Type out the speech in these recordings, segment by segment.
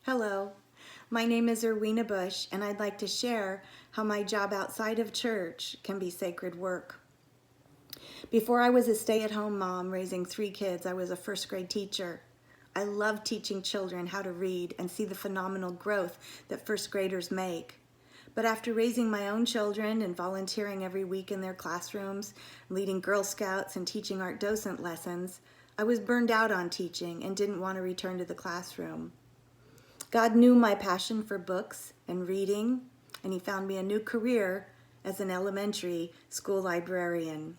Hello, my name is Erwina Bush, and I'd like to share how my job outside of church can be sacred work. Before I was a stay-at-home mom raising 3 kids, I was a first grade teacher. I love teaching children how to read and see the phenomenal growth that first graders make. But after raising my own children and volunteering every week in their classrooms, leading Girl Scouts and teaching art docent lessons, I was burned out on teaching and didn't want to return to the classroom. God knew my passion for books and reading, and He found me a new career as an elementary school librarian.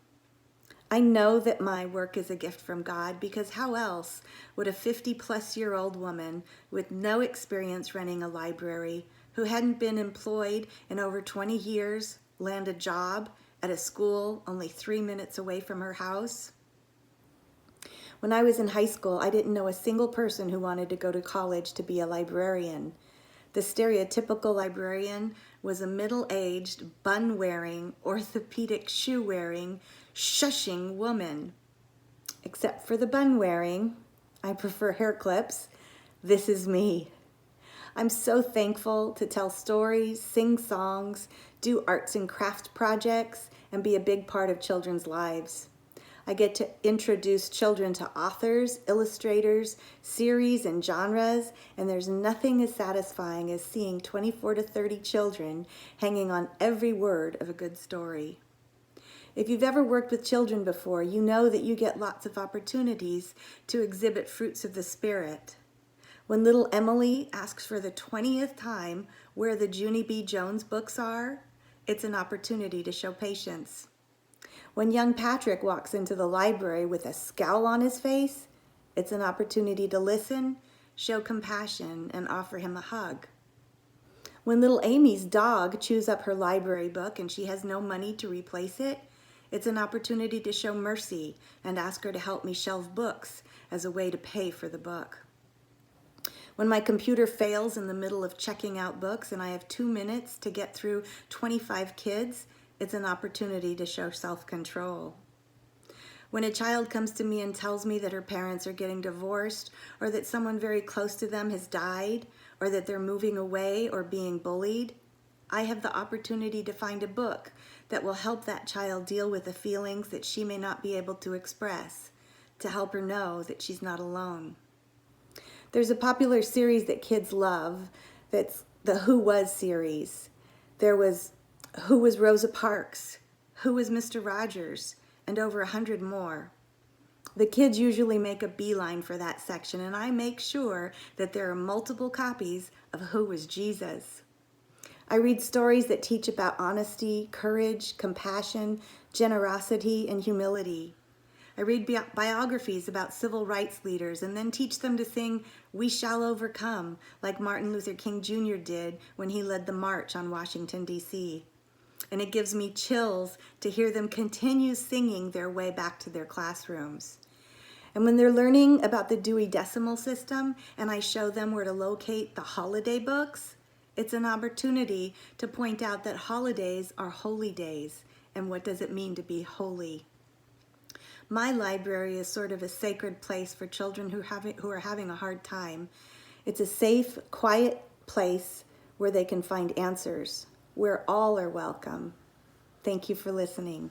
I know that my work is a gift from God, because how else would a 50-plus-year-old woman with no experience running a library, who hadn't been employed in over 20 years, land a job at a school only 3 minutes away from her house? When I was in high school, I didn't know a single person who wanted to go to college to be a librarian. The stereotypical librarian was a middle-aged, bun-wearing, orthopedic shoe-wearing, shushing woman. Except for the bun-wearing, I prefer hair clips. This is me. I'm so thankful to tell stories, sing songs, do arts and crafts projects, and be a big part of children's lives. I get to introduce children to authors, illustrators, series, and genres, and there's nothing as satisfying as seeing 24 to 30 children hanging on every word of a good story. If you've ever worked with children before, you know that you get lots of opportunities to exhibit fruits of the Spirit. When little Emily asks for the 20th time where the Junie B. Jones books are, it's an opportunity to show patience. When young Patrick walks into the library with a scowl on his face, it's an opportunity to listen, show compassion, and offer him a hug. When little Amy's dog chews up her library book and she has no money to replace it, it's an opportunity to show mercy and ask her to help me shelve books as a way to pay for the book. When my computer fails in the middle of checking out books and I have 2 minutes to get through 25 kids, it's an opportunity to show self-control. When a child comes to me and tells me that her parents are getting divorced, or that someone very close to them has died, or that they're moving away or being bullied, I have the opportunity to find a book that will help that child deal with the feelings that she may not be able to express, to help her know that she's not alone. There's a popular series that kids love that's the Who Was series. There was Who Was Rosa Parks, Who Was Mr. Rogers, and over 100 more. The kids usually make a beeline for that section, and I make sure that there are multiple copies of Who Was Jesus. I read stories that teach about honesty, courage, compassion, generosity, and humility. I read biographies about civil rights leaders and then teach them to sing "We Shall Overcome" like Martin Luther King Jr. did when he led the march on Washington, D.C. And it gives me chills to hear them continue singing their way back to their classrooms. And when they're learning about the Dewey Decimal System and I show them where to locate the holiday books, it's an opportunity to point out that holidays are holy days, and what does it mean to be holy? My library is sort of a sacred place for children who are having a hard time. It's a safe, quiet place where they can find answers, where all are welcome. Thank you for listening.